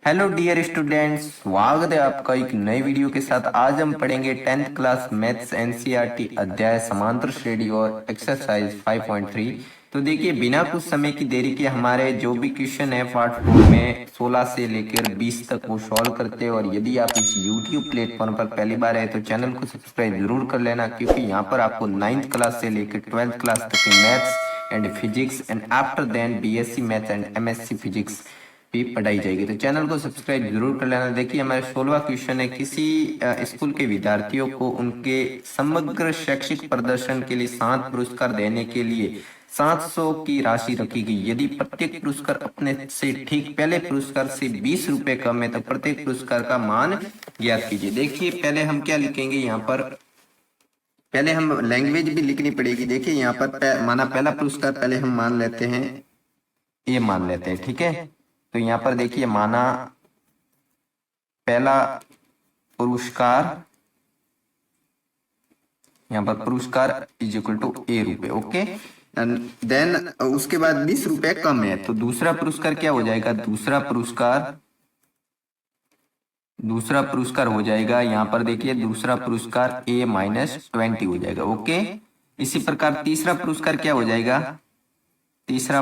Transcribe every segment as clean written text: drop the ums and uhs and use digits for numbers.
Hello dear students, स्वागत है आपका एक नई वीडियो के साथ। आज हम पढ़ेंगे 10th क्लास मैथ्स एनसीईआरटी अध्याय समांतर श्रेणी और एक्सरसाइज 5.3। तो देखिए, बिना कुछ समय की देरी के हमारे जो भी क्वेश्चन है पार्ट 4 में 16 से लेकर 20 तक वो सॉल्व करते हैं। और यदि आप इस यूट्यूब प्लेटफॉर्म पर पहली बार आए तो चैनल को सब्सक्राइब जरूर कर लेना, क्योंकि यहाँ पर आपको 9th क्लास से लेकर 12th क्लास तक की maths and physics and after then BSc maths and MSc physics भी पढ़ाई जाएगी। तो चैनल को सब्सक्राइब जरूर कर लेना। देखिए, हमारे 16वां क्वेश्चन है, किसी स्कूल के विद्यार्थियों को उनके समग्र शैक्षिक प्रदर्शन के लिए 7 पुरस्कार देने के लिए 700 की राशि रखी गई। यदि प्रत्येक पुरस्कार अपने से ठीक पहले पुरस्कार से 20 रुपए कम है तो प्रत्येक पुरस्कार का मान ज्ञात कीजिए। देखिए, पहले हम क्या लिखेंगे यहाँ पर, पहले हम लैंग्वेज भी लिखनी पड़ेगी। देखिए यहाँ पर माना पहला पुरस्कार पहले हम मान लेते हैं, ये मान लेते हैं, ठीक है। तो यहाँ पर देखिए, माना पहला पुरस्कार, यहाँ पर पुरस्कार इज इक्वल टू ए रुपए, ओके। देन उसके बाद 20 रुपए कम है तो दूसरा पुरस्कार क्या हो जाएगा, दूसरा पुरस्कार हो जाएगा, यहाँ पर देखिए दूसरा पुरस्कार A-20 हो जाएगा, ओके। इसी प्रकार तीसरा पुरस्कार क्या हो जाएगा, तीसरा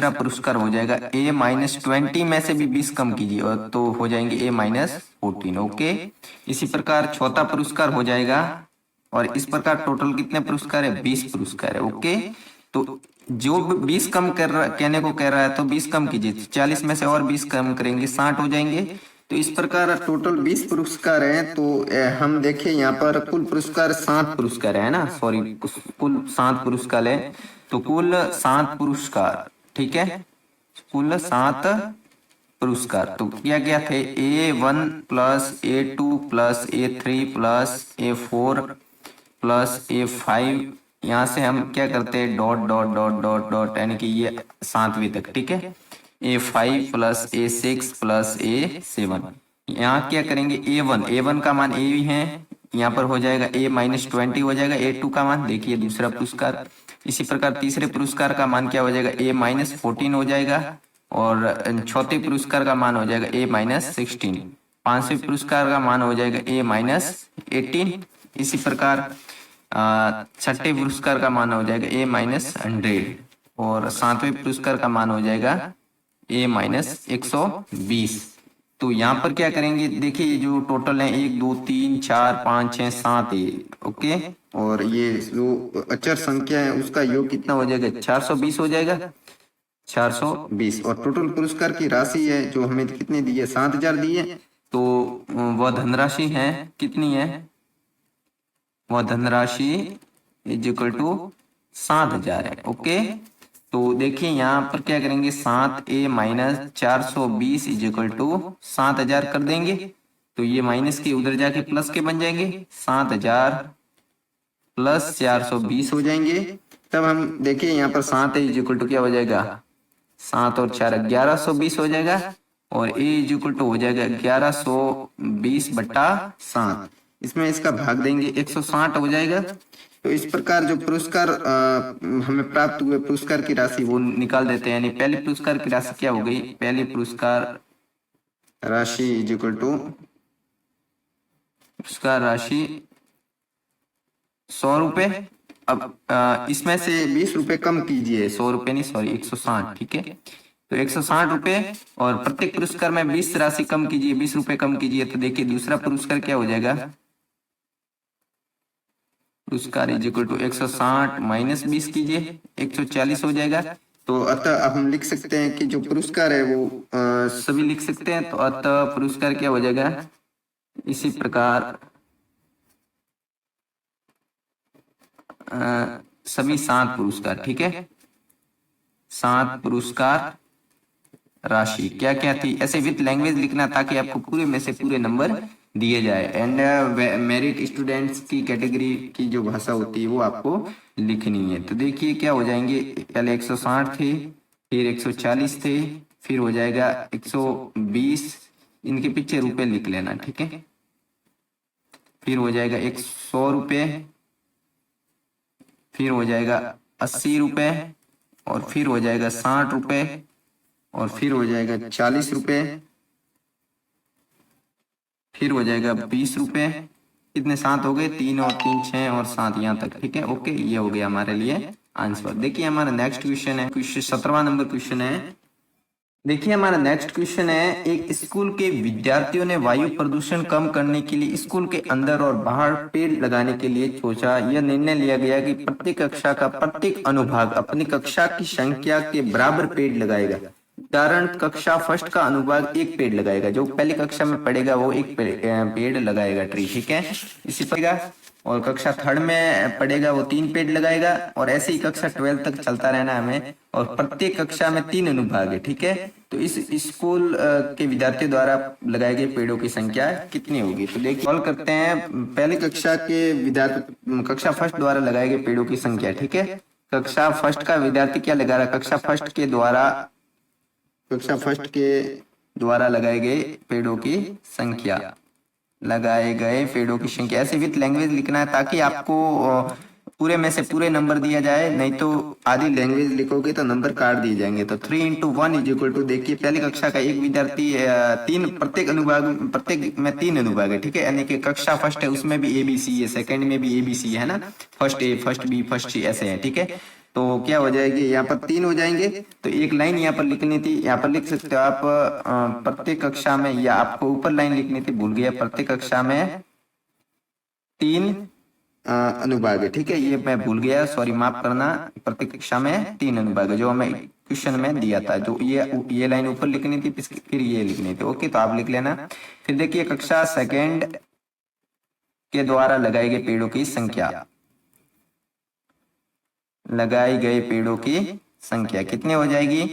पुरस्कार हो जाएगा A-20 में से भी 20 कम कीजिए और तो हो जाएंगे A-14, ओके। इसी प्रकार चौथा पुरस्कार हो जाएगा और इस प्रकार टोटल कितने पुरस्कार है, 20 पुरस्कार है, ओके। तो जो 20 कम कर रहा, कहने को कह रहा है तो 20 कम कीजिए, 40 में से और 20 कम करेंगे 60 हो जाएंगे। तो इस प्रकार टोटल 20 पुरस्कार हैं। तो हम देखें यहाँ पर कुल पुरस्कार 7 पुरस्कार है ना, सॉरी, कुल 7 पुरस्कार है। तो कुल 7 पुरस्कार, ठीक है, कुल 7 पुरस्कार तो क्या क्या थे, A1 plus A2 plus A3 plus A4 plus A5। यहाँ से हम क्या करते हैं, dot dot dot dot dot, यानी कि ये 7वीं तक, ठीक है। A5 plus A6 plus A7। यहाँ क्या करेंगे, A1 का मान A है, यहाँ पर हो जाएगा A-20 हो जाएगा। A2 का मान देखिए दूसरा पुरस्कार। इसी प्रकार तीसरे पुरस्कार का मान क्या हो जाएगा, A-14 हो जाएगा। और चौथे पुरस्कार का मान हो जाएगा A-16। पांचवें पुरस्कार का मान हो जाएगा A-18। इसी प्रकार छठे पुरस्कार का मान हो जाएगा A-100 और सातवें पुरस्कार का मान हो जाएगा A-120। तो यहाँ पर क्या करेंगे, देखिए जो टोटल है 1 2 3 4 5 6 7 है, ओके। और ये जो अचर संख्या है उसका योग कितना हो जाएगा, 420 हो जाएगा, 420। और टोटल पुरस्कार की राशि है जो हमें कितनी दी है, 7,000 दी है। तो वह धनराशि है कितनी है, वह धनराशि इज इक्वल टू 7,000 है, ओके। तो देखिए यहाँ पर क्या करेंगे, 7A-420 इज इक्वल टू 7,000 कर देंगे। तो ये माइनस के उधर जाके प्लस के बन जाएंगे, 7,000 प्लस 420 हो जाएंगे। तब हम देखिए यहाँ पर 7 इज इक्वल टू क्या हो जाएगा, 7 और 4 1120 हो जाएगा। और A इज इक्वल टू हो जाएगा 1120/7। इसमें इसका भाग देंगे 160 हो जाएगा। तो इस प्रकार जो पुरस्कार हमें प्राप्त हुए पुरस्कार की राशि वो निकाल देते हैं। यानी पहले पुरस्कार की राशि क्या हो गई, पहली पुरस्कार राशि इज इक्वल टू पुरस्कार राशि 100 रुपए। अब इसमें से 20 रुपए कम कीजिए, 100 रुपए नहीं, सॉरी 160, ठीक है। तो 160 रुपए और प्रत्येक पुरस्कार में 20 राशि कम कीजिए, 20 रुपए कम कीजिए। तो देखिए दूसरा पुरस्कार क्या हो जाएगा, पुरस्कार इज इक्वल टू 160 माइनस 20 कीजिए, 140 हो जाएगा। तो अतः अब हम लिख सकते हैं कि जो पुरस्कार है वो सभी लिख सकते हैं। तो अतः पुरस्कार क्या हो जाएगा, इसी प्रकार सभी 7 पुरस्कार, ठीक है, 7 पुरस्कार राशि क्या क्या थी, ऐसे विथ लैंग्वेज लिखना ताकि आपको पूरे में से पूरे नंबर दिए जाए। एंड मेरिट स्टूडेंट्स की कैटेगरी की जो भाषा होती है वो आपको लिखनी है। तो देखिए क्या हो जाएंगे, पहले 160 थे, फिर 140 थे, फिर हो जाएगा 120, इनके पीछे रुपए लिख लेना, ठीक है। फिर हो जाएगा 100 रुपये, फिर हो जाएगा 80 रुपये और फिर हो जाएगा 60 रुपये और फिर हो जाएगा 40 रुपए, फिर हो जाएगा 20 रुपए। कितने 7 हो गए, 3 और 3 6 और 7 यहाँ तक, ठीक है। ओके, ये हो गया हमारे लिए आंसर। देखिए हमारा नेक्स्ट क्वेश्चन है, क्वेश्चन 17वां नंबर क्वेश्चन है। देखिए हमारा नेक्स्ट क्वेश्चन है, एक स्कूल के विद्यार्थियों ने वायु प्रदूषण कम करने के लिए स्कूल के अंदर और बाहर पेड़ लगाने के लिए सोचा। यह निर्णय लिया गया कि प्रत्येक कक्षा का प्रत्येक अनुभाग अपनी कक्षा की संख्या के बराबर पेड़ लगाएगा। उदाहरण, कक्षा फर्स्ट का अनुभाग एक पेड़ लगाएगा, जो पहली कक्षा में पढ़ेगा वो एक पेड़ लगाएगा, ट्री, ठीक है। इसी प्रकार और कक्षा थर्ड में पढ़ेगा वो 3 पेड़ लगाएगा, और ऐसे ही कक्षा 12 तक चलता रहना हमें, और प्रत्येक कक्षा में 3 अनुभाग है, ठीक है। तो इस स्कूल के विद्यार्थियों द्वारा लगाए गए पेड़ों की संख्या कितनी होगी। तो देखिए सॉल्व करते हैं। पहली कक्षा के विद्यार्थी, कक्षा फर्स्ट द्वारा लगाए गए पेड़ों की संख्या, ठीक है। कक्षा फर्स्ट का विद्यार्थी क्या लगा रहा है, कक्षा फर्स्ट के द्वारा लगाए गए पेड़ों की संख्या, लगाए गए पेड़ों की संख्या। ऐसे विथ लैंग्वेज लिखना है ताकि आपको पूरे में से पूरे नंबर दिया जाए, नहीं तो आधी लैंग्वेज लिखोगे तो नंबर काट दिए जाएंगे। तो 3 × 1 इज इक्वल टू, देखिए पहली कक्षा का एक विद्यार्थी, तीन, प्रत्येक अनुभाग, प्रत्येक में 3 अनुभाग है, ठीक है। यानी कि कक्षा फर्स्ट है उसमें भी ABC है, सेकंड में भी ABC है ना, first A, first B, first C ऐसे है, ठीक है। तो क्या हो जाएगी, यहाँ पर 3 हो जाएंगे। तो एक लाइन यहाँ पर लिखनी थी, यहाँ पर लिख सकते हो आप प्रत्येक कक्षा में, या आपको ऊपर लाइन लिखनी थी, भूल गया, प्रत्येक कक्षा में 3 अनुभाग है, ठीक है। ये मैं भूल गया, सॉरी, माफ करना। प्रत्येक कक्षा में 3 अनुभाग है, जो हमें क्वेश्चन में दिया था। जो ये लाइन ऊपर लिखनी थी, फिर ये लिखनी थी। ओके, तो आप लिख लेना। फिर देखिए कक्षा सेकेंड के द्वारा लगाए गए पेड़ों की संख्या, लगाए गए पेड़ों की संख्या कितनी हो जाएगी,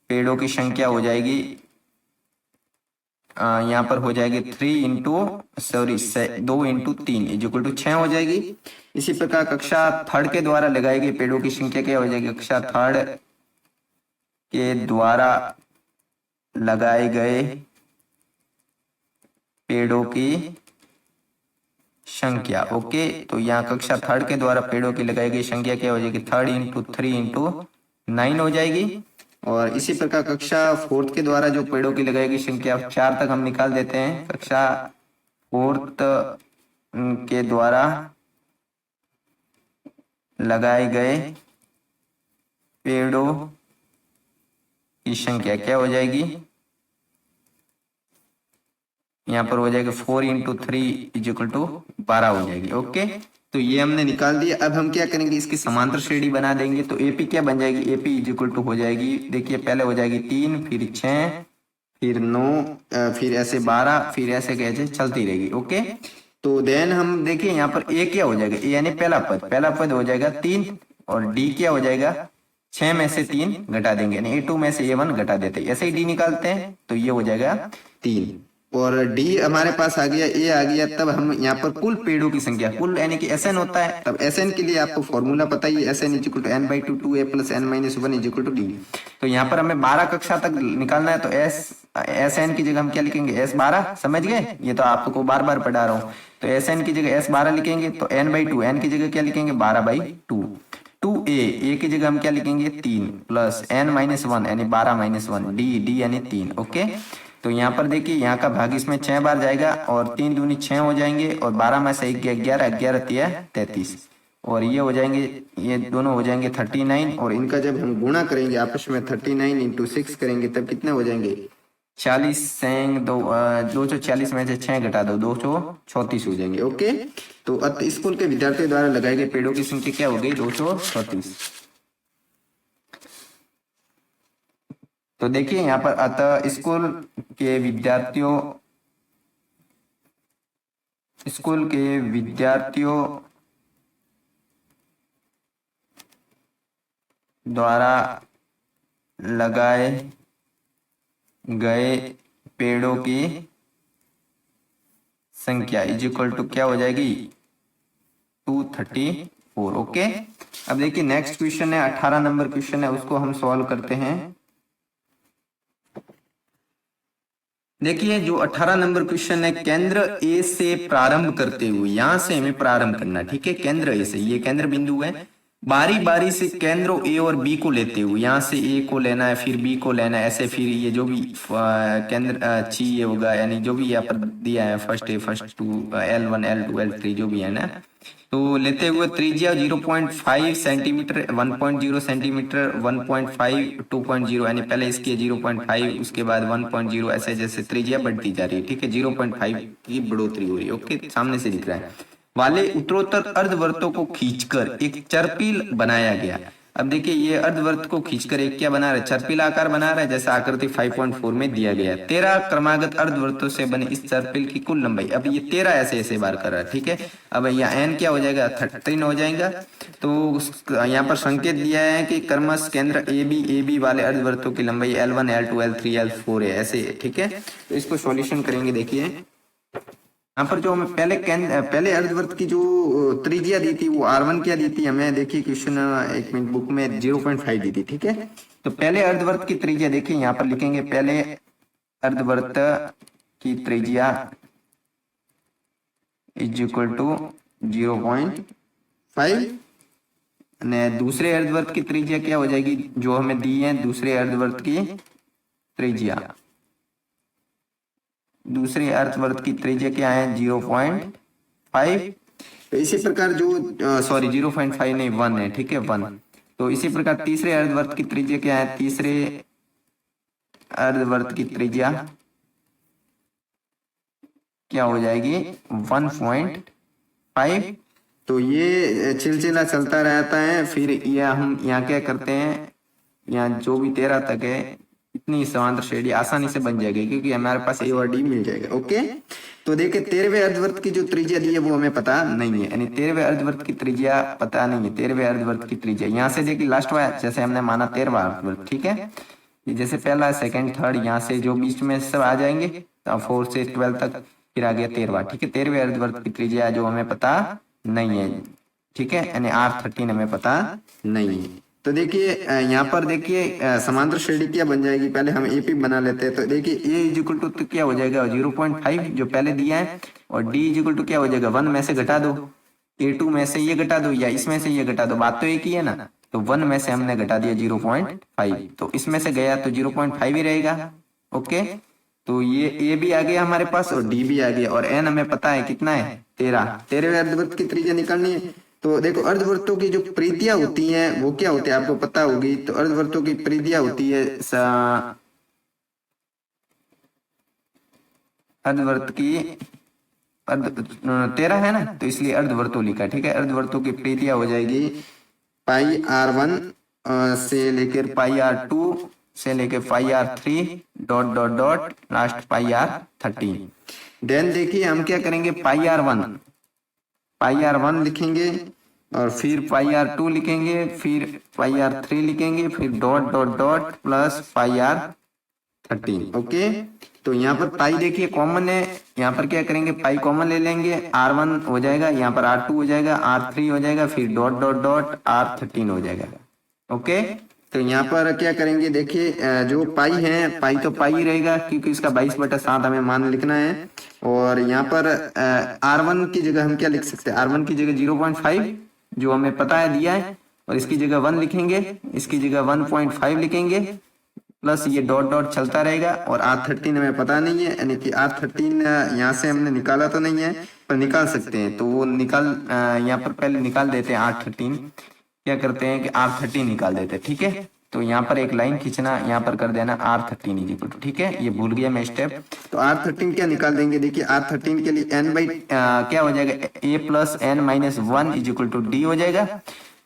पेड़ों की संख्या हो जाएगी, यहाँ पर हो जाएगी 2 × 3 इज इक्वल टू 6 हो जाएगी। इसी प्रकार कक्षा थर्ड के द्वारा लगाए गए पेड़ों की संख्या क्या हो जाएगी, कक्षा थर्ड के द्वारा लगाए गए पेड़ों की संख्या। ओके, तो यहाँ कक्षा थर्ड के द्वारा पेड़ों की लगाई गई संख्या क्या हो जाएगी, 3 × 3 × 9 हो जाएगी। और इसी प्रकार कक्षा फोर्थ के द्वारा जो पेड़ों की लगाई गई संख्या 4 तक हम निकाल देते हैं। कक्षा फोर्थ के द्वारा लगाए गए पेड़ों की संख्या क्या हो जाएगी, यहाँ पर हो जाएगा 4 × 3 इज इक्वल टू 12 हो जाएगी। ओके, तो ये हमने निकाल दिया। अब हम क्या करेंगे, इसकी समांतर श्रेणी बना देंगे। तो AP क्या बन जाएगी, AP इज इक्वल टू हो जाएगी, देखिए पहले हो जाएगी 3, फिर 6, फिर 9, फिर ऐसे 12, फिर ऐसे कैसे चलती रहेगी। ओके, तो देन हम देखिए यहाँ पर A क्या हो जाएगा, A यानी पहला पद हो जाएगा 3, और D क्या हो जाएगा, 6 में से 3 घटा देंगे, यानी A2 में से A1 घटा देते हैं। ऐसे ही D निकालते हैं, तो ये हो जाएगा 3, और D हमारे पास आ गया, A आ गया। तब हम यहाँ पर कुल पेड़ों की संख्या, कुल यानी कि SN होता है। तब SN के लिए आपको फॉर्मूला पता ही है, SN is equal to n/2 2A + n-1 is equal to D। तो यहाँ पर हमें 12 कक्षा तक निकालना है, तो SN की जगह हम क्या लिखेंगे, S12, समझ गए। ये तो आपको बार बार पढ़ा रहा हूँ। तो SN की जगह S12 लिखेंगे, तो n/2, n की जगह क्या लिखेंगे, 12/2। 2A की जगह हम क्या लिखेंगे, 3 + n-1 यानी 12 - 1, D यानी 3। ओके, तो यहाँ पर देखिए यहाँ का भाग इसमें 6 बार जाएगा, और 3 दूनी 6 हो जाएंगे, और 12 में से 11, 11 तिया 33, और ये हो जाएंगे, ये दोनों हो जाएंगे 39, और इनका जब हम गुणा करेंगे आपस में 39 × 6 करेंगे, तब कितने हो जाएंगे, 40 सेंग 240 में से 6 घटा दो, 234 हो जाएंगे। ओके, तो स्कूल के विद्यार्थियों द्वारा लगाए गए पेड़ों की संख्या क्या हो गई, 234। तो देखिए यहाँ पर अतः स्कूल के विद्यार्थियों द्वारा लगाए गए पेड़ों की संख्या इज इक्वल टू क्या हो जाएगी, 234। ओके, अब देखिए नेक्स्ट क्वेश्चन है, 18 नंबर क्वेश्चन है, उसको हम सॉल्व करते हैं। देखिए जो 18 नंबर क्वेश्चन है, केंद्र A से प्रारंभ करते हुए, यहां से हमें प्रारंभ करना, ठीक है। केंद्र A से, ये केंद्र बिंदु है, बारी बारी से केंद्रों ए और बी को लेते हुए, यहाँ से ए को लेना है फिर बी को लेना है, ऐसे फिर ये जो भी केंद्र चाहिए होगा, यानी जो भी यहाँ पर दिया है first A first to L1 L2 L3 जो भी है ना, तो लेते हुए त्रिज्या 0.5 सेंटीमीटर, 1.0 सेंटीमीटर, 1.5, 2.0, यानी पहले इसकी 0.5 उसके बाद 1.0, ऐसे जैसे त्रिज्या बढ़ती जा रही है, ठीक है, 0.5 की बढ़ोतरी हो रही है। ओके, सामने से दिख रहा है। वाले उत्तरोत्तर अर्धवृत्तों को खींचकर एक चरपील बनाया गया। अब देखिए ये अर्धवृत्त को खींचकर एक क्या बना रहा है, चरपील आकार बना रहा है, जैसा आकृति 5.4 में दिया गया है। 13 क्रमागत अर्धवृत्तों से बने इस चरपील की कुल लंबाई, अब ये 13 ऐसे ऐसे बार कर रहा है, ठीक है। अब यहाँ n क्या हो जाएगा, 13 हो जाएगा। तो यहाँ पर संकेत दिया है कि क्रमश केंद्र ए बी वाले अर्धवृत्तों की लंबाई L1 L2 L3 L4 है, ऐसे, ठीक है। तो इसको सॉल्यूशन करेंगे। देखिए यहाँ पर जो हमें पहले अर्धवृत्त की जो त्रिज्या दी थी वो R1 क्या दी थी हमें, देखिए क्वेश्चन, एक मिनट, बुक में 0.5 दी थी, ठीक है। तो पहले अर्धवृत्त की त्रिज्या देखिए यहाँ पर लिखेंगे, पहले अर्धवृत्त की त्रिज्या इज इक्वल टू 0.5, ने दूसरे अर्धवृत्त की त्रिज्या क्या हो जाएगी, जो हमें दी है दूसरे अर्धवृत्त की त्रिज्या, दूसरे अर्धवृत्त की त्रिज्या क्या है 0.5। तो इसी प्रकार जो सॉरी 0.5 नहीं 1 है, ठीक है, 1। तो इसी प्रकार तीसरे अर्धवृत्त की त्रिज्या क्या है, तीसरे अर्धवृत्त की त्रिज्या क्या हो जाएगी 1.5। तो ये सिलसिला चलता रहता है। फिर ये हम यहाँ क्या करते हैं, यहाँ जो भी 13 तक है इतनी समांतर श्रेणी आसानी से बन जाएगी, क्योंकि हमारे पास ए और डी मिल जाएगा। ओके, तो देखिए 13वें अर्धवृत्त की जो त्रिज्या दी है वो हमें पता नहीं है, यानी 13वें अर्धवृत्त की त्रिज्या पता नहीं है। 13वें अर्धवृत्त की त्रिज्या यहाँ से देखिए लास्ट वाला, जैसे हमने माना 13वां अर्धवृत्त, ठीक है, जैसे पहला सेकंड थर्ड यहाँ से जो बीच में सब आ जाएंगे, 4 से 12 तक, फिर आ गया 13वां, ठीक है। 13वें अर्धवृत्त की त्रिज्या जो हमें पता नहीं है, ठीक है, यानी R13 हमें पता नहीं है। तो देखिए यहाँ पर देखिए समांतर श्रेणी क्या बन जाएगी, पहले हम एपी बना लेते हैं। तो देखिए ए इज इक्वल टू तो क्या हो जाएगा 0.5 जो पहले दिया है, और डी इज इक्वल टू क्या हो जाएगा 1 में से घटा दो, A2 में से ये घटा दो या इसमें से ये घटा दो, बात तो एक ही है ना। तो 1 में से हमने घटा दिया 0.5, तो इसमें से गया तो 0.5 ही रहेगा। ओके, तो ये ए भी आ गया हमारे पास और डी भी आ गया, और एन हमें पता है कितना है 13। 13वें अर्धवृत्त की त्रिज्या निकालनी है। तो देखो अर्धवृत्तों की जो परिधियां होती हैं वो क्या होती है आपको पता होगी। तो अर्धवृत्तों की परिधियां होती है अर्धवृत्त की 13 है ना, तो इसलिए अर्धवृत्तों लिखा, ठीक है। अर्धवृत्तों की परिधियां हो जाएगी पाई R1 से लेकर पाई R2 से लेकर pi R3 dot dot dot last pi R13। Then देखिए हम क्या करेंगे, पाई R1 लिखेंगे, और फिर पाई R2 लिखेंगे, फिर पाई R3 लिखेंगे, फिर dot dot dot plus pi R13। Okay, तो यहाँ पर पाई देखिए कॉमन है, यहाँ पर क्या करेंगे पाई कॉमन ले लेंगे, R1 हो जाएगा, यहाँ पर R2 हो जाएगा, R3 हो जाएगा, फिर डॉट डॉट डॉट R13 हो जाएगा। ओके, तो यहाँ पर क्या करेंगे, देखिए जो पाई है, पाई तो पाई ही रहेगा क्योंकि इसका 22/7 हमें मान लिखना है। और यहाँ पर R1 की जगह हम क्या लिख सकते हैं, R1 की जगह 0.5 जो हमें पता है दिया है, और इसकी जगह 1 लिखेंगे, इसकी जगह 1.5 लिखेंगे, प्लस ये डॉट डॉट चलता रहेगा। और R13 हमें पता नहीं है, यानी कि R13 यहाँ से हमने निकाला तो नहीं है पर निकाल सकते हैं, तो वो यहाँ पर पहले निकाल देते हैं। R13 क्या करते हैं कि R13 निकाल देते हैं, ठीक है। तो यहाँ पर एक लाइन खींचना, यहाँ पर कर देना R13 इज इक्वल टू, ठीक है, ये भूल गया मैं स्टेप। तो R13 क्या निकाल देंगे, देखिए R13 के लिए n बाई क्या हो जाएगा a plus n minus 1 is equal to d हो जाएगा।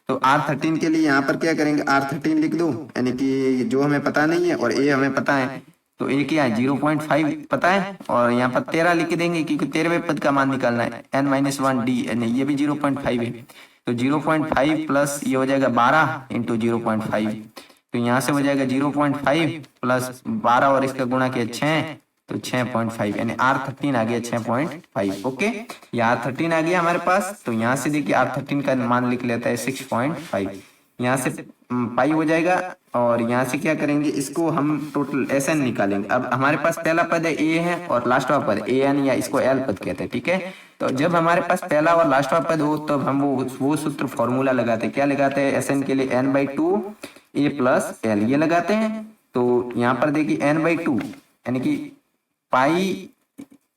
तो R13 के लिए यहाँ पर क्या करेंगे, R13 लिख दो, यानी कि जो हमें पता नहीं है और a हमें पता है, तो a क्या है 0.5 पता है, और यहाँ पर 13 लिख देंगे क्योंकि 13वें पद का मान निकालना है, n माइनस 1 d, यानी ये भी 0.5 है, तो 0.5 प्लस ये हो जाएगा 12 इंटू 0.5, तो यहाँ से हो जाएगा 0.5 प्लस 12 और इसका गुणा किया 6, तो 6.5, यानी R13 आ गया 6.5। ओके, ये R13 आ गया हमारे पास। तो यहाँ से देखिए R13 का मान लिख लेता है 6.5, यहाँ से पाई हो जाएगा, और यहाँ से क्या करेंगे, इसको हम टोटल SN निकालेंगे। अब हमारे पास पहला पद है A है और लास्ट वाला पद AN, या इसको L पद कहते हैं, ठीक है। तो जब हमारे पास पहला और लास्टवा पद हो तब हम वो सूत्र फॉर्मूला लगाते हैं। क्या लगाते हैं? एस एन के लिए n/2 a प्लस एल ये लगाते हैं। तो यहाँ पर देखिए n/2 यानी कि पाई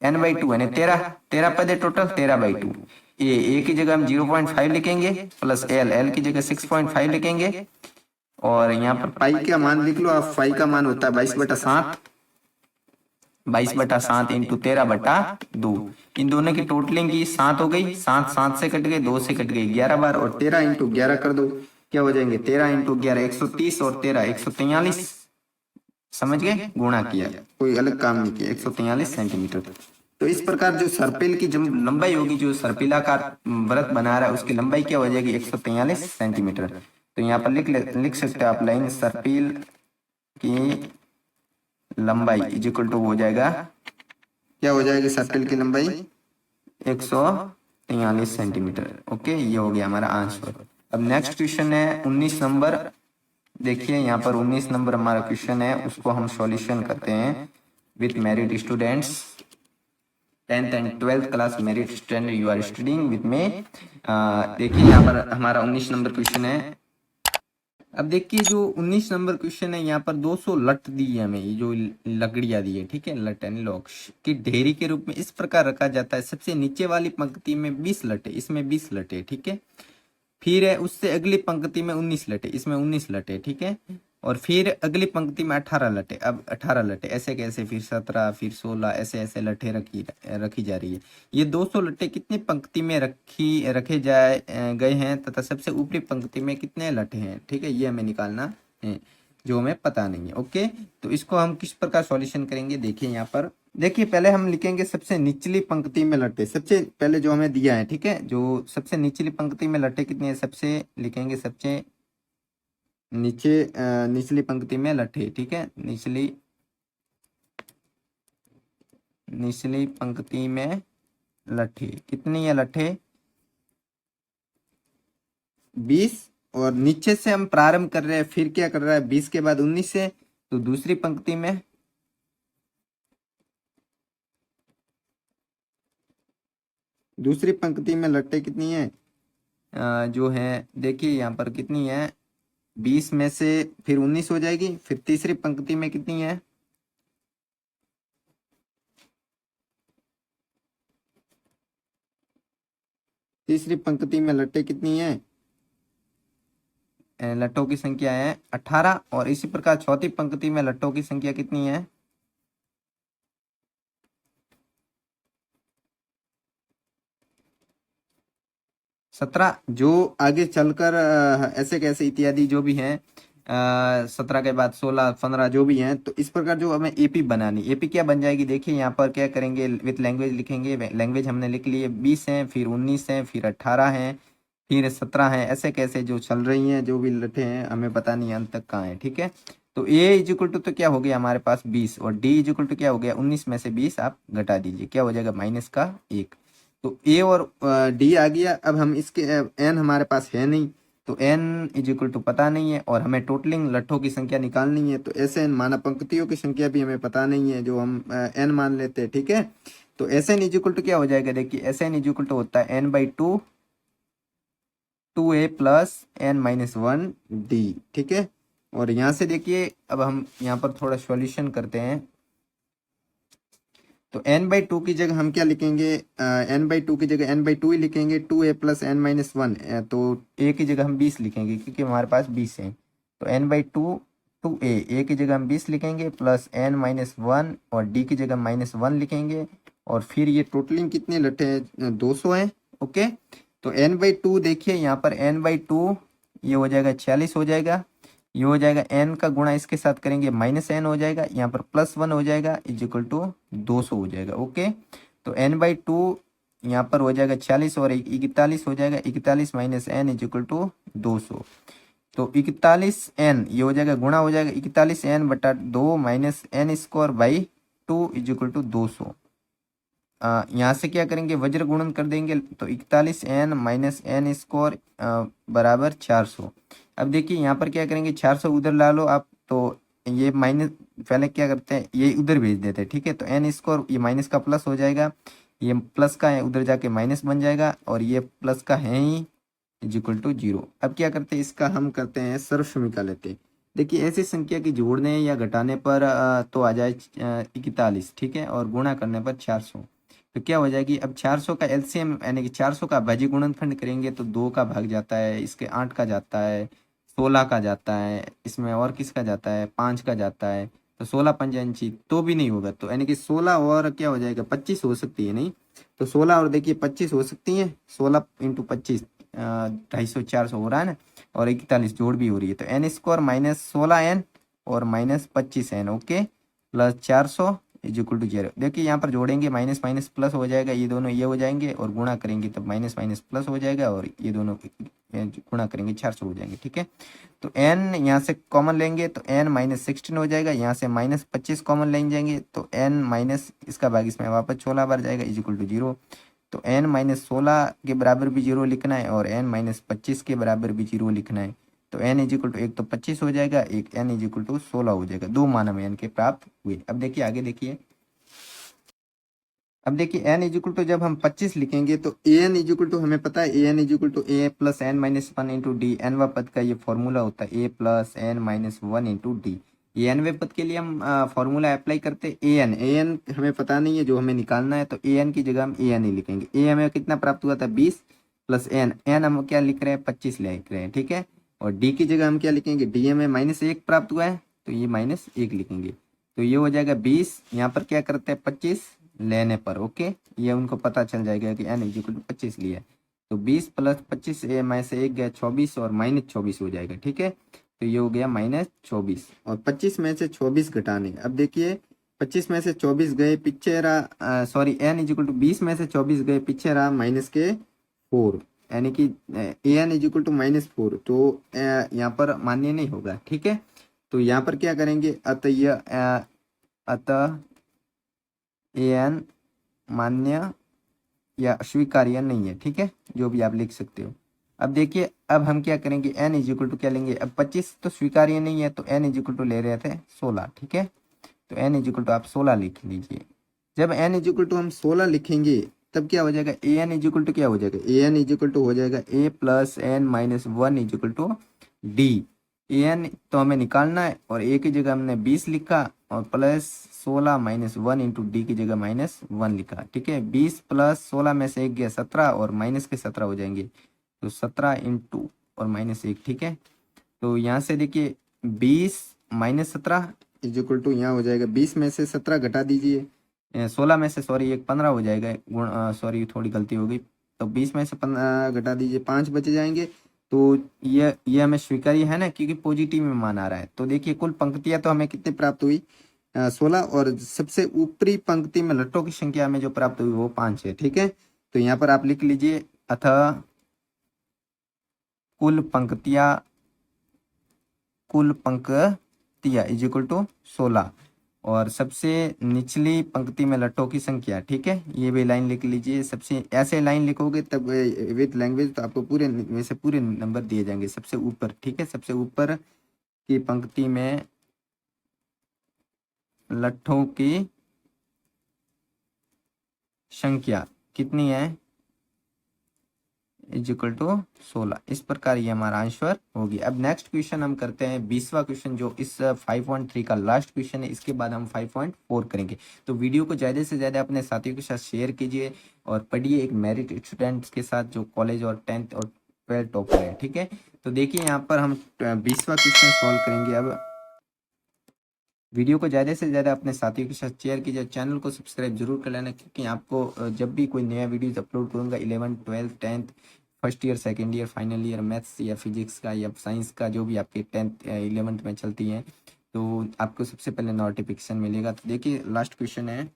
n/2 यानी 13 पद है टोटल, 13/2। ए की जगह हम 0.5 लिखेंगे प्लस एल की जगह 6.5 लिखेंगे। और यहाँ पर पाई का मान लिख लो आप। पाई का मान होता है 22/7, 22/7 इंटू 13/2। इन दोनों की टोटलिंग की 7 हो गई, 7 7 से कट गए, 2 से कट गई 11 बार, और 13 इंटू 11 कर दो, क्या हो जाएंगे? 13 इंटू 11 130 और 13 143। समझ गए? गुणा किया, कोई अलग काम नहीं किया, 143 सेंटीमीटर। तो इस प्रकार जो सर्पिल की जो लंबाई होगी, जो सर्पिलाकार वृत्त बना रहा है, उसकी लंबाई क्या हो जाएगी? 143 सेंटीमीटर। तो यहाँ पर लिख सकते हो आप लाइन सर्पिल की लंबाई इज इक्वल टू हो जाएगा, क्या हो जाएगी? सर्पिल की लंबाई 143 सेंटीमीटर। ओके, ये हो गया हमारा आंसर। अब नेक्स्ट क्वेश्चन है 19 नंबर। देखिए यहाँ पर 19 नंबर हमारा क्वेश्चन है, उसको हम सॉल्यूशन करते हैं with merit students. 10th and 12th class merit student you are studying with में। देखिए यहाँ पर हमारा 19 नंबर क्वेश्चन है। अब देखिए जो 19 नंबर क्वेश्चन है, यहाँ पर 200 लट दी है हमें, ये जो लकड़ियां दी है, ठीक है, लट एंड लॉक्स की ढेरी के रूप में इस प्रकार रखा जाता है। सबसे नीचे वाली पंक्ति में 20 लटे, इसमें 20 लटे, ठीक है। फिर है उससे अगली पंक्ति में 19 लटे, इसमें 19 लटे, ठीक है। और फिर अगली पंक्ति में 18 लटे, अब 18 लटे, ऐसे कैसे, फिर 17, फिर 16, ऐसे ऐसे लटे रखी जा रही है। ये 200 लटे कितनी पंक्ति में रखे गए हैं तथा सबसे ऊपरी पंक्ति में कितने लटे हैं, ठीक है, ये हमें निकालना है, जो हमें पता नहीं है। ओके, तो इसको हम किस प्रकार सॉल्यूशन करेंगे? देखिए यहाँ पर देखिए, पहले हम लिखेंगे सबसे निचली पंक्ति में लटे, सबसे पहले जो हमें दिया है, ठीक है, जो सबसे निचली पंक्ति में लटे कितनी है, सबसे लिखेंगे सबसे नीचे निचली पंक्ति में लटे, ठीक है, निचली पंक्ति में लटे कितनी है? लटे 20। और नीचे से हम प्रारंभ कर रहे हैं, फिर क्या कर रहा है? 20 के बाद 19 से, तो दूसरी पंक्ति में लटे कितनी है? जो है देखिए यहाँ पर कितनी है, 20 में से फिर 19 हो जाएगी। फिर तीसरी पंक्ति में कितनी है? तीसरी पंक्ति में लट्टे कितनी है? लट्टों की संख्या है 18। और इसी प्रकार चौथी पंक्ति में लट्टों की संख्या कितनी है? 17। जो आगे चलकर ऐसे कैसे इत्यादि जो भी हैं, 17 के बाद 16, 15 जो भी हैं, तो इस प्रकार जो हमें एपी बनानी, एपी क्या बन जाएगी? देखिए यहाँ पर क्या करेंगे, विथ लैंग्वेज लिखेंगे। लैंग्वेज हमने लिख लिए, 20 है, फिर 19 है, फिर 18 है, फिर 17 है, ऐसे कैसे जो चल रही हैं, जो भी लटे हैं, हमें पता नहीं अंत तक कहाँ है, ठीक है। तो ए इज इक्वल टू तो क्या हो गया हमारे पास 20, और डी इज इक्वल टू क्या हो गया? 19 में से 20 आप घटा दीजिए, क्या हो जाएगा? -1। तो ए और डी आ गया। अब हम इसके एन हमारे पास है नहीं, तो एन इज इक्वल टू पता नहीं है, और हमें टोटलिंग लट्ठों की संख्या निकालनी है। तो ऐसे एन माना पंक्तियों की संख्या भी हमें पता नहीं है, जो हम एन मान लेते हैं, ठीक है। तो S N is equal to क्या हो जाएगा? देखिए S N is equal to होता है n/2 2a plus n-1 D, ठीक है। और यहाँ से देखिए, अब हम यहाँ पर थोड़ा सॉल्यूशन करते हैं। तो n/2 की जगह हम क्या लिखेंगे? n/2 की जगह n/2 ही लिखेंगे, 2a प्लस n-1। तो a की जगह हम 20 लिखेंगे, क्योंकि हमारे पास 20 है। तो n/2 2a की जगह हम 20 लिखेंगे, प्लस n-1, और d की जगह -1 लिखेंगे। और फिर ये टोटलिंग कितने लटे हैं? 200 है। ओके, तो n/2 देखिए यहाँ पर n/2 ये हो जाएगा 46 हो जाएगा। ये हो जाएगा n का गुणा इसके साथ करेंगे -n हो जाएगा, यहाँ पर +1 हो जाएगा, इज इक्वल टू 200 हो जाएगा। ओके, तो n/2 यहाँ पर हो जाएगा 46 और 41 हो जाएगा, 41 - n इज इक्वल टू 200। तो 41n ये हो जाएगा, गुणा हो जाएगा 41n/2 -n²/2 is equal to 200। यहाँ से क्या करेंगे? वज्र गुणन कर देंगे, तो 41n - n² बराबर 400। अब देखिए यहाँ पर क्या करेंगे, 400 उधर ला लो आप, तो ये माइनस, पहले क्या करते हैं, ये उधर भेज देते हैं, ठीक है। तो n² ये माइनस का प्लस हो जाएगा, ये प्लस का है उधर जाके माइनस बन जाएगा और ये प्लस का है ही इज इक्वल टू जीरो। अब क्या करते हैं, इसका हम करते हैं सर्व समीकरण लेते हैं। देखिए ऐसी संख्या की जोड़ने या घटाने पर तो आ जाए 41, ठीक है, और गुणा करने पर 400। तो क्या हो जाएगी, अब 400 का एलसीएम यानी कि 400 का भाज्य गुणनखंड करेंगे तो 2 का भाग जाता है, इसके 8 का जाता है, 16 का जाता है, इसमें और किसका जाता है, 5 का जाता है। तो 16 पंचांची तो भी नहीं होगा, तो यानी कि 16 और क्या हो जाएगा, 25 हो सकती है नहीं, तो 16 और देखिए 25 हो सकती है, 16 इंटू 25 250 400 हो रहा है ना, और 41 जोड़ भी हो रही है, तो एन स्क्वायर माइनस 16 n और minus 25 n, okay, plus 400 is equal to 0। देखिए यहाँ पर जोड़ेंगे माइनस माइनस प्लस हो जाएगा, ये दोनों ये हो जाएंगे, और गुणा करेंगे तब माइनस माइनस प्लस हो जाएगा, और ये दोनों गुणा करेंगे 400 हो जाएंगे, ठीक है। तो n यहाँ से कॉमन लेंगे तो n माइनस 16 हो जाएगा, यहाँ से माइनस 25 कॉमन ले जाएंगे तो n माइनस इसका भाग इसमें वापस 16 बार जाएगा इज इक्वल टू 0। तो n माइनस 16 के बराबर भी 0 लिखना है और n माइनस 25 के बराबर भी 0 लिखना है। तो n इज इक्वल टू एक तो 25 हो जाएगा, एक n इज इक्वल टू 16 हो जाएगा। दो मान हमें n के प्राप्त हुए। अब देखिए आगे देखिए, अब देखिए n इज इक्वल टू जब हम 25 लिखेंगे तो A N is equal to हमें पता है A N is equal to A plus N minus one into D. एनवा पद का ये फॉर्मूला होता है A plus N minus one into D. ये एनवे पद के लिए हम फॉर्मूला अप्लाई करते हैं ए एन हमें पता नहीं है, जो हमें निकालना है, तो ए एन की जगह हम ए एन ही लिखेंगे। ए हमें कितना प्राप्त हुआ था 20 प्लस एन, एन हम क्या लिख रहे हैं 25 लिख रहे हैं, ठीक है। और डी की जगह हम क्या लिखेंगे, डी हमें माइनस एक प्राप्त हुआ है तो ये माइनस एक लिखेंगे। तो ये हो जाएगा 20, यहाँ पर क्या करते हैं 25 लेने पर, ओके, ये उनको पता चल जाएगा कि एन इज इक्वल टू 25 लिया है। तो 20 प्लस 25 में से एक गया 24 और माइनस 24 हो जाएगा, ठीक है। तो ये हो गया माइनस 24 और 25 में से 24 घटाने। अब देखिए 25 में से 24 गए पीछे रहा, sorry N is equal to 20 में से 24 गए पीछे रहा माइनस के 4, यानी कि ए एन इज इक्वल टू -4। तो यहाँ पर मान्य नहीं होगा, ठीक है। तो यहाँ पर क्या करेंगे, अतः ए एन मान्य या स्वीकार्य नहीं है, ठीक है, जो भी आप लिख सकते हो। अब देखिए अब हम क्या करेंगे, n इज इक्वल टू क्या लेंगे, अब 25 तो स्वीकार्य नहीं है तो n इज इक्वल टू ले रहे थे 16, ठीक है। तो n इज इक्वल टू आप 16 लिख लीजिए। जब n इज इक्वल टू हम 16 लिखेंगे तब क्या हो जाएगा, A N is equal to क्या हो जाएगा, A N is equal to हो जाएगा A plus N minus one is equal to D. A N तो हमें निकालना है और ए की जगह हमने 20 लिखा और plus 16 minus one into D की जगह -1 लिखा, ठीक है। 20 प्लस 16 में से एक गया 17 और माइनस के 17 हो जाएंगे, तो 17 इंटू और -1, ठीक है। तो यहाँ से देखिए 20 माइनस 17 इज इक्वल टू यहाँ हो जाएगा 20 में से 17 घटा दीजिए, 16 में से सॉरी एक 15 हो जाएगा, सॉरी थोड़ी गलती हो गई। तो 20 में से 15 घटा दीजिए, 5 बच जाएंगे। तो ये हमें स्वीकार्य है ना, क्योंकि पॉजिटिव में मान आ रहा है। तो देखिए कुल पंक्तियां तो हमें कितनी प्राप्त हुई, 16, और सबसे ऊपरी पंक्ति में लट्टों की संख्या हमें जो प्राप्त हुई वो 5 है, ठीक है। तो यहाँ पर आप लिख लीजिए अतः कुल पंक्तियां इज इक्वल टू 16 और सबसे निचली पंक्ति में लट्टों की संख्या, ठीक है। ये भी लाइन लिख लीजिए, सबसे ऐसे लाइन लिखोगे तब विद लैंग्वेज तो आपको पूरे में से पूरे नंबर दिए जाएंगे सबसे ऊपर, ठीक है। सबसे ऊपर की पंक्ति में लट्ठों की संख्या कितनी है, इज इक्वल टू 16। इस प्रकार ये हमारा आंसर होगी। अब नेक्स्ट क्वेश्चन हम करते हैं 20वां क्वेश्चन, जो इस 5.3 का लास्ट क्वेश्चन है। इसके बाद हम 5.4 करेंगे। तो वीडियो को ज़्यादा से ज़्यादा अपने साथियों के साथ शेयर कीजिए और पढ़िए एक मेरिट स्टूडेंट्स के साथ जो कॉलेज और 10th और 12th टॉपर है, ठीक है। तो देखिए यहाँ पर हम 20वां क्वेश्चन सॉल्व करेंगे। अब वीडियो को ज़्यादा से ज़्यादा अपने साथियों के साथ शेयर कीजिए, चैनल को सब्सक्राइब जरूर कर लेना, क्योंकि आपको जब भी कोई नया वीडियोस अपलोड करूंगा 11th 12th 10th first year second year final year maths या फिजिक्स का या साइंस का, जो भी आपके 10th 11th में चलती हैं, तो आपको सबसे पहले नोटिफिकेशन मिलेगा। तो देखिए लास्ट क्वेश्चन है,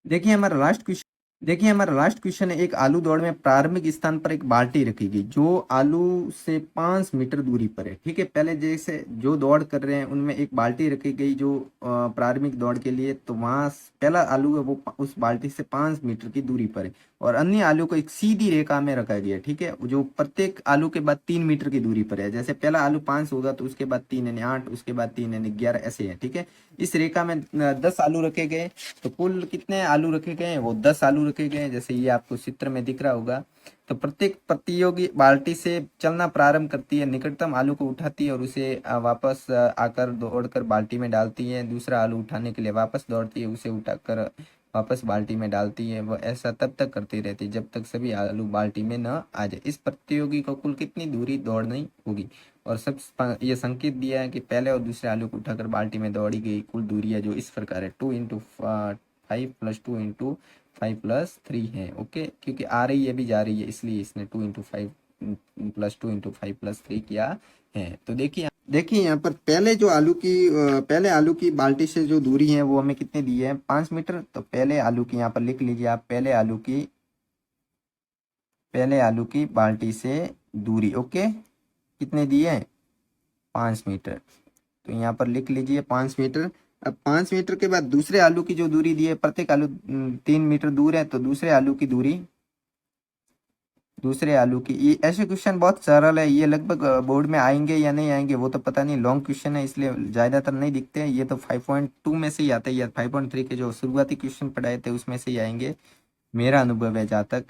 देखिए हमारा लास्ट क्वेश्चन, देखिए हमारा लास्ट क्वेश्चन है, एक आलू दौड़ में प्रारंभिक स्थान पर एक बाल्टी रखी गई जो आलू से 5 मीटर दूरी पर है। ठीक है, पहले जैसे जो दौड़ कर रहे हैं उनमें एक बाल्टी रखी गई जो प्रारंभिक दौड़ के लिए, तो वहां पहला आलू है वो उस बाल्टी से 5 मीटर की दूरी पर है, और अन्य आलू को एक सीधी रेखा में रखा गया। ठीक है, जो प्रत्येक आलू के बाद 3 मीटर की दूरी पर है। जैसे पहला आलू 5 होगा तो उसके बाद 3 यानी 8, उसके बाद 3 यानी 11, ऐसे है। ठीक है, इस रेखा में 10 आलू रखे गए, तो कुल कितने आलू रखे गए हैं, वो 10 आलू रखे गए हैं, जैसे ये आपको चित्र में दिख रहा होगा। तो प्रत्येक प्रतियोगी बाल्टी से चलना प्रारंभ करती है, निकटतम आलू को उठाती है और उसे वापस आकर दौड़कर बाल्टी में डालती है। दूसरा आलू उठाने के लिए वापस दौड़ती है, उसे उठाकर वापस बाल्टी में डालती है। वह ऐसा तब तक करती रहती है जब तक सभी आलू बाल्टी में न आ जाए। इस प्रतियोगी को कुल कितनी दूरी दौड़नी होगी, और सब ये संकेत दिया है कि पहले और दूसरे आलू को उठाकर बाल्टी में दौड़ी गई कुल दूरी है जो इस प्रकार है, 2 × 5 + 2 × 5 + 3 है। ओके, क्योंकि आ रही है भी जा रही है इसलिए इसने 2 × 5 + 2 × 5 + 3 किया है। तो देखिए यहाँ पर पहले आलू की बाल्टी से जो दूरी है वो हमें कितने दी है, 5 मीटर। तो पहले आलू की यहाँ पर लिख लीजिए आप, पहले आलू की बाल्टी से दूरी। ओके, कितने दिए हैं, 5 मीटर। तो यहाँ पर लिख लीजिए 5 मीटर। अब 5 मीटर के बाद दूसरे आलू की जो दूरी दी है, प्रत्येक आलू 3 मीटर दूर है, तो दूसरे आलू की ये ऐसे क्वेश्चन बहुत सरल है, ये लगभग बोर्ड में आएंगे या नहीं आएंगे वो तो पता नहीं, लॉन्ग क्वेश्चन है इसलिए ज्यादातर नहीं दिखते हैं। ये तो 5.2 में से ही आते हैं या 5.3 के जो शुरुआती क्वेश्चन पढ़ाए थे उसमें से ही आएंगे, मेरा अनुभव है जहाँ तक।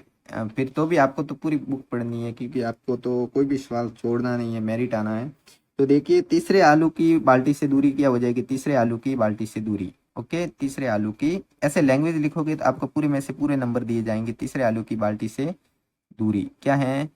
फिर तो भी आपको तो पूरी बुक पढ़नी है क्योंकि आपको तो कोई भी सवाल छोड़ना नहीं है, मेरिट आना है। तो देखिए तीसरे आलू की बाल्टी से दूरी क्या हो जाएगी, तीसरे आलू की बाल्टी से दूरी। ओके, तीसरे आलू की, ऐसे लैंग्वेज लिखोगे तो आपको पूरे में से पूरे नंबर दिए जाएंगे। तीसरे आलू की बाल्टी से दूरी क्या है,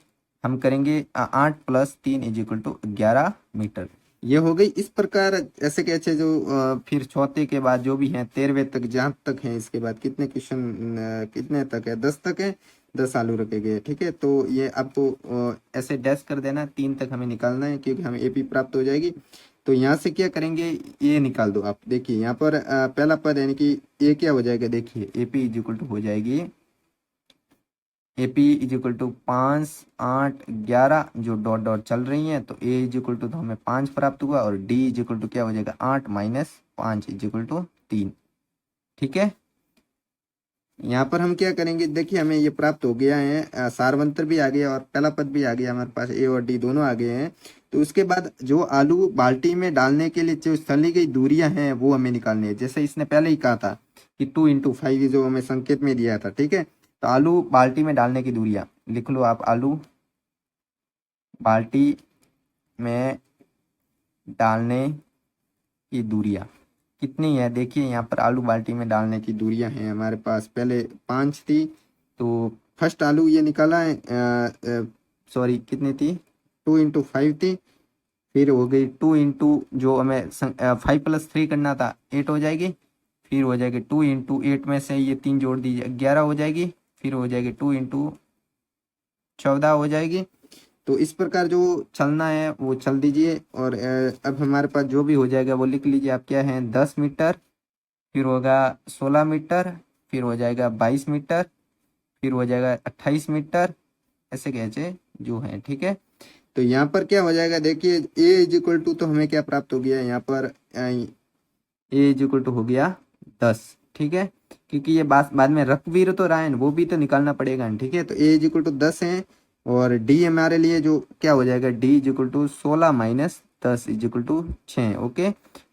हम करेंगे 8 + 3 = 11 मीटर। ये हो गई इस प्रकार। ऐसे कैसे जो फिर चौथे के बाद जो भी है 13वें तक जहाँ तक है, इसके बाद कितने क्वेश्चन कितने तक है, 10 तक है, 10 आलू रखे गए। ठीक है, तो ये आपको ऐसे डैश कर देना, 3 तक हमें निकालना है क्योंकि हमें एपी प्राप्त हो जाएगी। तो यहाँ से क्या करेंगे, ये निकाल दो आप। देखिए यहाँ पर पहला पद यानी कि ये क्या हो जाएगा, देखिए एपी = हो जाएगी, AP = 5, 8, 11 जो डॉट डॉट चल रही है, तो A तो हमें 5 प्राप्त हुआ, और D क्या हो जाएगा 8 - 5 = 3। ठीक है, यहाँ पर हम क्या करेंगे, देखिए हमें ये प्राप्त हो गया है, सारवंतर भी आ गया और पहला पद भी आ गया, हमारे पास A और D दोनों आ गए हैं। तो उसके बाद जो आलू बाल्टी में डालने के लिए जो चली गई दूरियां हैं वो हमें निकालनी है। जैसे इसने पहले ही कहा था कि 2 × 5 जो हमें संकेत में दिया था। ठीक है, तो आलू बाल्टी में डालने की दूरियां लिख लो आप, आलू बाल्टी में डालने की दूरियां कितनी है, देखिए यहाँ पर आलू बाल्टी में डालने की दूरियां हैं हमारे पास, पहले 5 थी, तो फर्स्ट आलू ये निकाला है, सॉरी कितनी थी, 2 × 5 थी, फिर हो गई 2 जो हमें 5 + 3 करना था 8 हो जाएगी, फिर हो जाएगी 2 × 8 में से ये 3 जोड़ दीजिए 11 हो जाएगी, फिर हो जाएगी 2 × 14 हो जाएगी। तो इस प्रकार जो चलना है वो चल दीजिए, और अब हमारे पास जो भी हो जाएगा वो लिख लीजिए आप, क्या है 10 मीटर, फिर होगा 16 मीटर, फिर हो जाएगा 22 मीटर, फिर हो जाएगा 28 मीटर, ऐसे कैसे जो है। ठीक है, तो यहाँ पर क्या हो जाएगा, देखिए A तो हमें क्या प्राप्त हो गया यहाँ पर, A हो गया 10। ठीक है, क्योंकि ये बाद में रकबीर तो रहा है वो भी तो निकालना पड़ेगा। ठीक है, तो A 10 है, और डी हमारे लिए जो क्या हो जाएगा, D 16 - 10 = 6। ओके,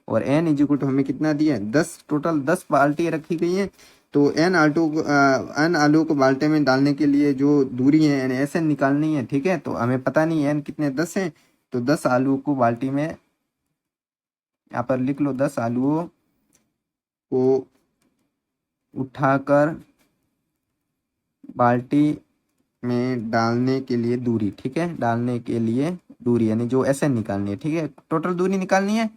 और N हमें कितना दिया है 10, टोटल 10 बाल्टी रखी गई है। तो एन आलू को बाल्टी में डालने के लिए जो दूरी है एन एस एन निकालनी है। ठीक है, तो हमें पता नहीं एन कितने 10 है, तो 10 आलू को बाल्टी में, यहाँ पर लिख लो 10 आलूओं को उठाकर बाल्टी में डालने के लिए दूरी। ठीक है, डालने के लिए दूरी यानी जो एस एन निकालनी है। ठीक है, टोटल दूरी निकालनी है,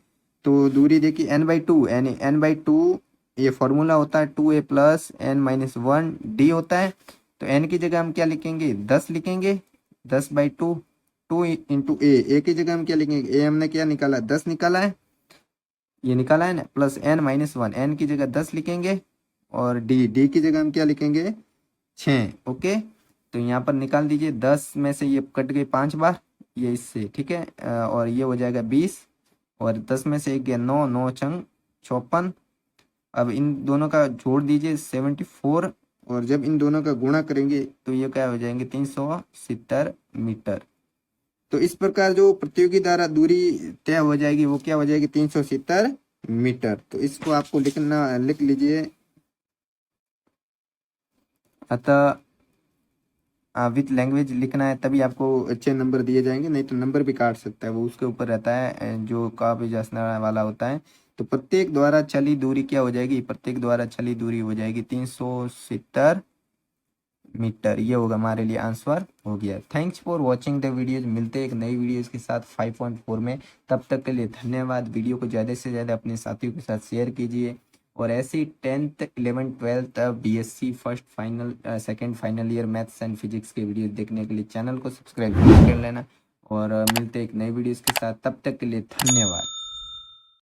तो दूरी देखिए n/2 यानी n/2 ये फॉर्मूला होता है 2a + n - 1 d होता है। तो n की जगह हम क्या लिखेंगे 10 लिखेंगे, 10/2, 2 × a की जगह हम क्या लिखेंगे, a हमने क्या निकाला 10 निकाला है, ये निकाला है ना, प्लस n - 1 n की जगह 10 लिखेंगे, और d की जगह हम क्या लिखेंगे 6। ओके, तो यहाँ पर निकाल दीजिए। 10 में से ये कट गए 5 बार, ये इससे, ठीक है। और ये हो जाएगा 20, और 10 में से 1 गया 9, 9 छंग 54। अब इन दोनों का जोड़ दीजिए 74, और जब इन दोनों का गुणा करेंगे तो ये क्या हो जाएंगे 370 मीटर। तो इस प्रकार जो प्रतियोगी द्वारा दूरी तय हो जाएगी वो क्या हो जाएगी 370 मीटर। तो इसको आपको लिख लीजिए। अतः विथ लैंग्वेज लिखना है, तभी आपको अच्छे नंबर दिए जाएंगे, नहीं तो नंबर भी काट सकता है, वो उसके ऊपर रहता है जो काफी जसना वाला होता है। तो प्रत्येक द्वारा चली दूरी क्या हो जाएगी, प्रत्येक द्वारा चली दूरी हो जाएगी 370 मीटर। ये होगा हमारे लिए आंसर हो गया। Thanks for watching the videos. मिलते हैं एक नई वीडियोज के साथ 5.4 में। तब तक के लिए धन्यवाद। वीडियो को ज़्यादा से ज़्यादा अपने साथियों के साथ शेयर कीजिए, और ऐसी 10th 11th 12th BSc first final second final year maths and physics के वीडियो देखने के लिए चैनल को सब्सक्राइब कर लेना। और मिलते हैं एक नई वीडियोज़ के साथ, तब तक के लिए धन्यवाद।